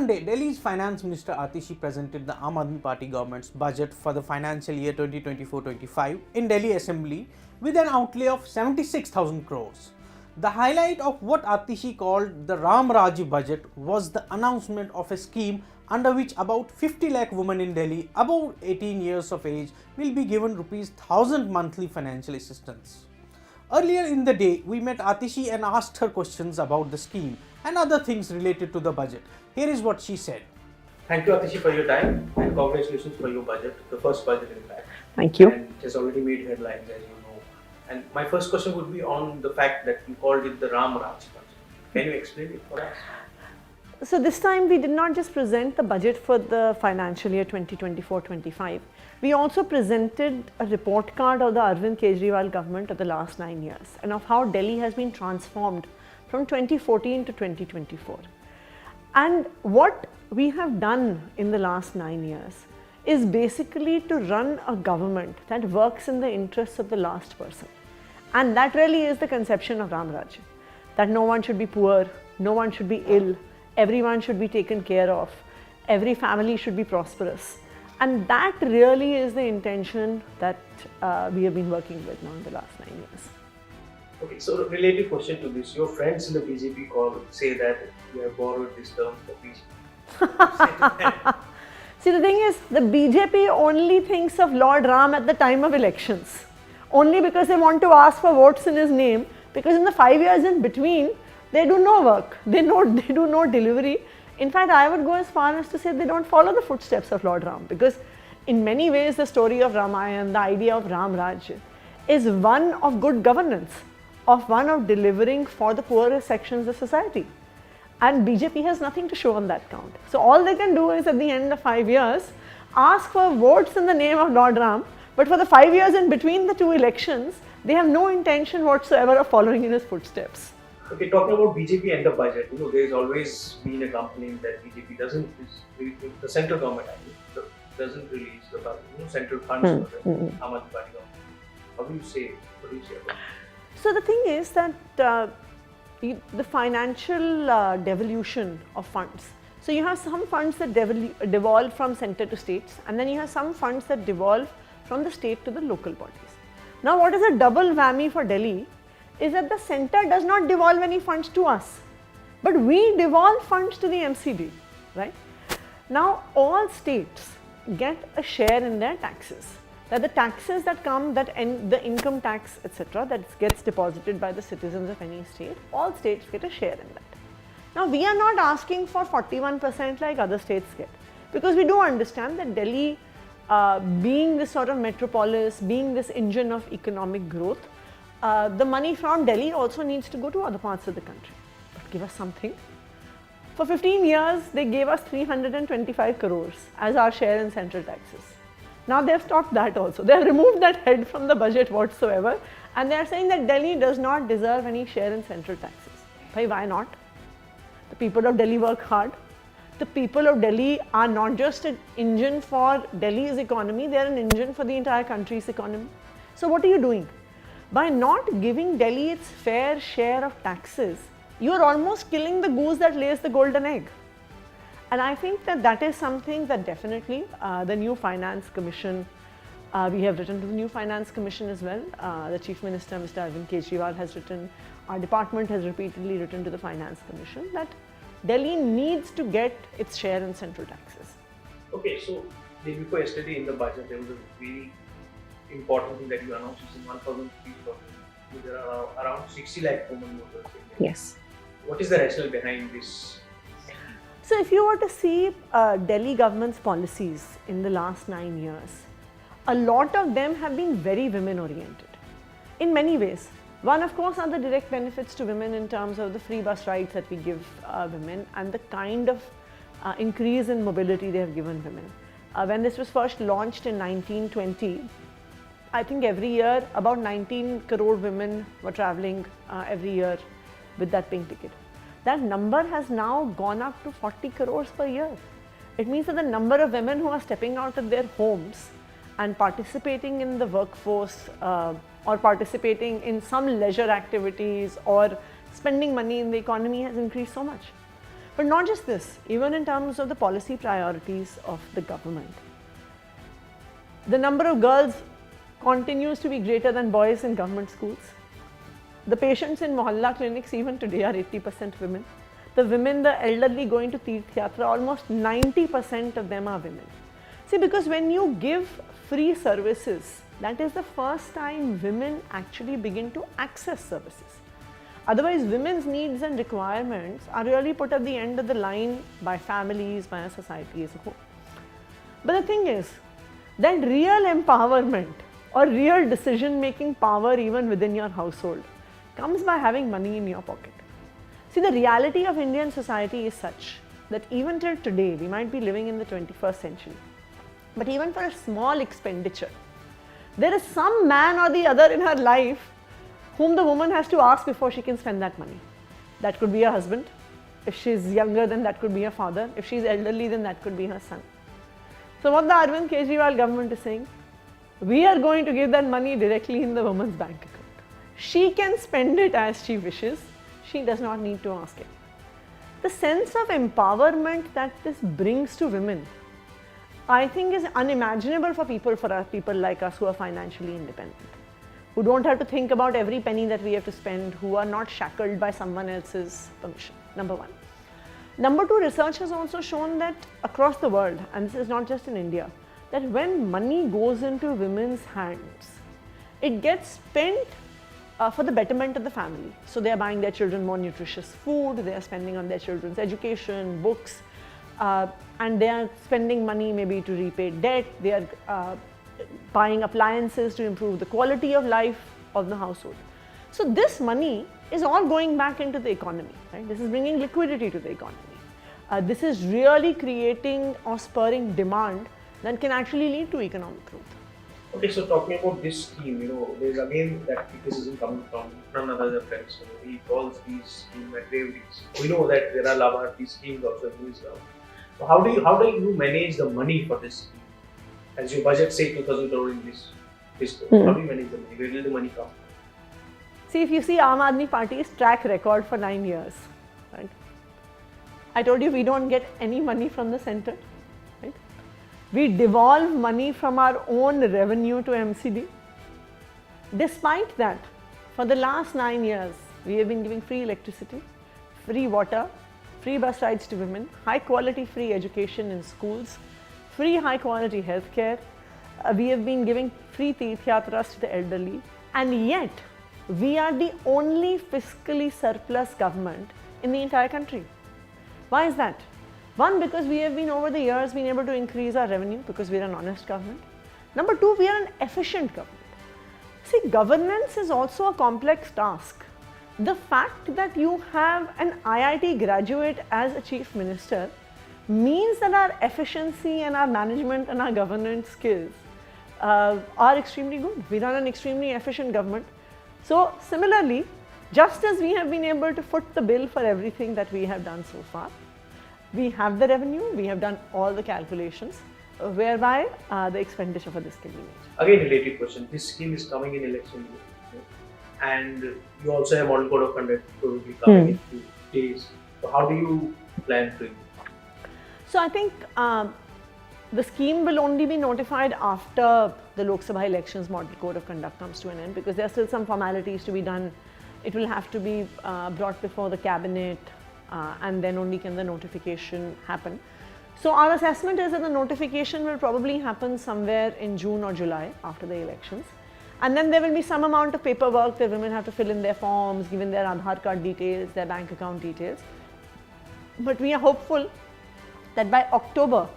Monday, Delhi's Finance Minister Atishi presented the Aadmi Party government's budget for the financial year 2024-25 in Delhi Assembly with an outlay of 76,000 crores. The highlight of what Atishi called the Ram Raj budget was the announcement of a scheme under which about 50 lakh women in Delhi above 18 years of age will be given rupees 1000 monthly financial assistance. Earlier in the day, we met Atishi and asked her questions about the scheme and other things related to the budget. Here is what she said. Thank you, Atishi, for your time and congratulations for your budget, the first budget in fact. Thank you. And it has already made headlines, as you know. And my first question would be on the fact that you called it the Ram Raj budget. Can you explain it for us? So this time we did not just present the budget for the financial year 2024-25. We also presented a report card of the Arvind Kejriwal government of the last 9 years and of how Delhi has been transformed from 2014 to 2024. And what we have done in the last 9 years is basically to run a government that works in the interests of the last person. And that really is the conception of Ram Raj. That no one should be poor, no one should be ill, everyone should be taken care of, every family should be prosperous. And that really is the intention that we have been working with now in the last 9 years. Okay, so a related question to this. Your friends in the BJP say that you have borrowed this term for BJP. See, the thing is, the BJP only thinks of Lord Ram at the time of elections. Only because they want to ask for votes in his name, because in the 5 years in between, they do no work, they do no delivery. In fact, I would go as far as to say they don't follow the footsteps of Lord Ram, because in many ways the story of Ramayana, the idea of Ram Raj, is one of good governance, of one of delivering for the poorer sections of society. And BJP has nothing to show on that count. So all they can do is at the end of 5 years, ask for votes in the name of Lord Ram, but for the 5 years in between the two elections, they have no intention whatsoever of following in his footsteps. Okay, talking about BJP and the budget, there has always been a complaint that BJP doesn't, the central government doesn't release the budget, central funds for the Aadmi Party government. What do you say about it? So the thing is that the financial devolution of funds. So you have some funds that devolve from center to states, and then you have some funds that devolve from the state to the local bodies. Now what is a double whammy for Delhi is that the center does not devolve any funds to us, but we devolve funds to the MCD, right? Now all states get a share in their taxes. That the taxes that come, the income tax, etc., that gets deposited by the citizens of any state, all states get a share in that. Now we are not asking for 41% like other states get, because we do understand that Delhi, being this sort of metropolis, being this engine of economic growth, the money from Delhi also needs to go to other parts of the country. But give us something. For 15 years, they gave us 325 crores as our share in central taxes. Now they have stopped that also. They have removed that head from the budget whatsoever, and they are saying that Delhi does not deserve any share in central taxes. Why not? The people of Delhi work hard. The people of Delhi are not just an engine for Delhi's economy, they are an engine for the entire country's economy. So what are you doing? By not giving Delhi its fair share of taxes, you are almost killing the goose that lays the golden egg. And I think that is something that definitely the new Finance Commission, we have written to the new Finance Commission as well. The Chief Minister, Mr. Arvind Kejriwal, has written, our department has repeatedly written to the Finance Commission that Delhi needs to get its share in central taxes. Okay, so day before yesterday in the budget, there was a very important thing that you announced, which is 1,000 rupees for women. There are around 60 lakh women voters. Yes. What is the rationale behind this? So if you were to see Delhi government's policies in the last 9 years, a lot of them have been very women oriented in many ways. One, of course, are the direct benefits to women in terms of the free bus rides that we give women and the kind of increase in mobility they have given women. When this was first launched in 1920, I think every year about 19 crore women were travelling every year with that pink ticket. That number has now gone up to 40 crores per year. It means that the number of women who are stepping out of their homes and participating in the workforce or participating in some leisure activities or spending money in the economy has increased so much. But not just this, even in terms of the policy priorities of the government. The number of girls continues to be greater than boys in government schools. The patients in mohalla clinics even today are 80% women. The women, the elderly going to Tirth Yatra, almost 90% of them are women. See, because when you give free services, that is the first time women actually begin to access services. Otherwise, women's needs and requirements are really put at the end of the line by families, by a society as a whole. But the thing is that real empowerment or real decision making power even within your household comes by having money in your pocket. See, the reality of Indian society is such that even till today, we might be living in the 21st century, but even for a small expenditure, there is some man or the other in her life whom the woman has to ask before she can spend that money. That could be her husband. If she's younger, then that could be her father. If she's elderly, then that could be her son. So what the Arvind Kejriwal government is saying, we are going to give that money directly in the woman's bank account. She can spend it as she wishes. She does not need to ask it. The sense of empowerment that this brings to women, I think, is unimaginable for people like us who are financially independent, who don't have to think about every penny that we have to spend, who are not shackled by someone else's permission, number one. Number two, research has also shown that across the world, and this is not just in India, that when money goes into women's hands, it gets spent for the betterment of the family. So they are buying their children more nutritious food, they are spending on their children's education, books, and they are spending money maybe to repay debt, they are buying appliances to improve the quality of life of the household. So this money is all going back into the economy, right? This is bringing liquidity to the economy. This is really creating or spurring demand that can actually lead to economic growth. Okay, so talking about this scheme, there's again that criticism coming from none other than friends. He calls these schemes like gravities. We know that there are Labharti schemes also in Hindustan. So how do you manage the money for this scheme? As your budget say 2,000 crore in this fiscal, how do you manage the money? Where will the money come? See, if you see Aam Aadmi Party's track record for 9 years, right? I told you we don't get any money from the center, right? We devolve money from our own revenue to MCD. Despite that, for the last 9 years, we have been giving free electricity, free water, free bus rides to women, high quality free education in schools, free high quality healthcare. We have been giving free Tirth Yatras to the elderly, and yet we are the only fiscally surplus government in the entire country. Why is that? One, because we have been over the years been able to increase our revenue because we are an honest government. Number two, we are an efficient government. See, governance is also a complex task. The fact that you have an IIT graduate as a chief minister means that our efficiency and our management and our governance skills are extremely good. We run an extremely efficient government. So similarly, just as we have been able to foot the bill for everything that we have done so far, we have the revenue, we have done all the calculations whereby the expenditure for this can be made. Again, related question. This scheme is coming in election year, and you also have model code of conduct probably coming in few days. So how do you plan to? So I think the scheme will only be notified after the Lok Sabha elections model code of conduct comes to an end, because there are still some formalities to be done. It will have to be brought before the cabinet and then only can the notification happen. So our assessment is that the notification will probably happen somewhere in June or July after the elections. And then there will be some amount of paperwork that women have to fill in their forms, given their Aadhaar card details, their bank account details. But we are hopeful that by October,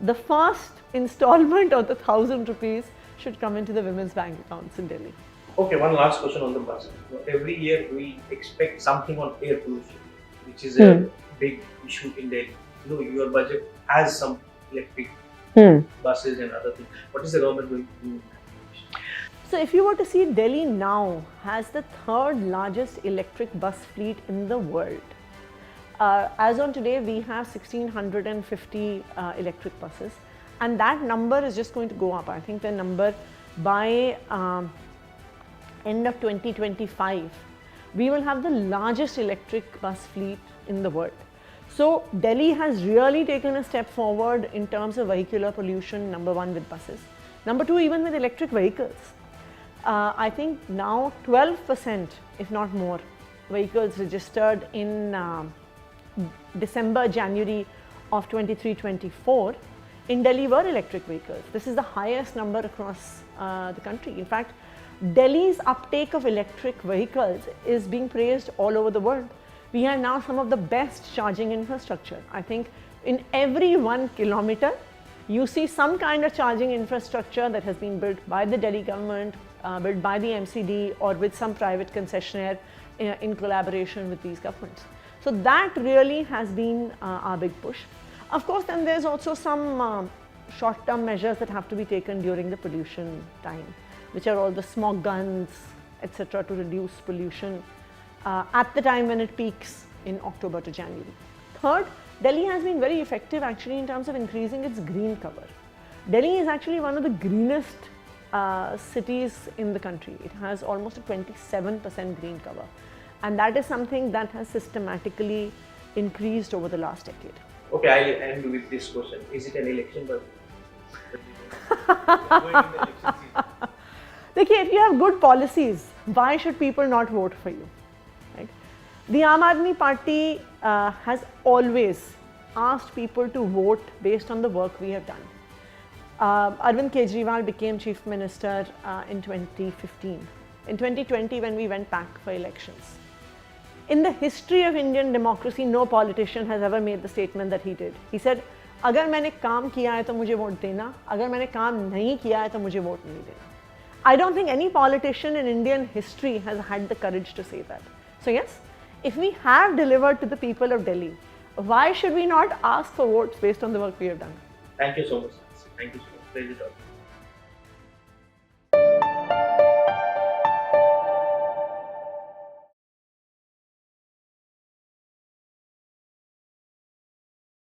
the first installment of the 1,000 rupees should come into the women's bank accounts in Delhi. Okay, one last question on the budget. Every year we expect something on air pollution, which is a big issue in Delhi. Your budget has some electric buses and other things. What is the government going to do? So if you were to see, Delhi now has the third largest electric bus fleet in the world. As on today, we have 1,650 electric buses, and that number is just going to go up. I think the number by end of 2025, we will have the largest electric bus fleet in the world. So Delhi has really taken a step forward in terms of vehicular pollution, number one with buses. Number two, even with electric vehicles. I think now 12%, if not more, vehicles registered in December, January of 23-24 in Delhi were electric vehicles. This is the highest number across the country. In fact, Delhi's uptake of electric vehicles is being praised all over the world. We have now some of the best charging infrastructure. I think in every 1 kilometer, you see some kind of charging infrastructure that has been built by the Delhi government, built by the MCD, or with some private concessionaire in collaboration with these governments. So that really has been our big push. Of course, then there's also some short-term measures that have to be taken during the pollution time, which are all the smog guns, etc., to reduce pollution at the time when it peaks in October to January. Third, Delhi has been very effective actually in terms of increasing its green cover. Delhi is actually one of the greenest cities in the country. It has almost a 27% green cover, and that is something that has systematically increased over the last decade. Okay, I'll end with this question. Is it an election budget? देखिए, if you have good policies, why should people not vote for you? Right? The Aadmi Party has always asked people to vote based on the work we have done. Arvind Kejriwal became Chief Minister in 2015. In 2020, when we went back for elections. In the history of Indian democracy, no politician has ever made the statement that he did. He said, अगर मैंने काम किया है तो मुझे vote देना, अगर मैंने काम नहीं किया है तो मुझे वोट नहीं देना. I don't think any politician in Indian history has had the courage to say that. So yes, if we have delivered to the people of Delhi, why should we not ask for votes based on the work we have done? Thank you so much. Thank you so much. Pleasure talking.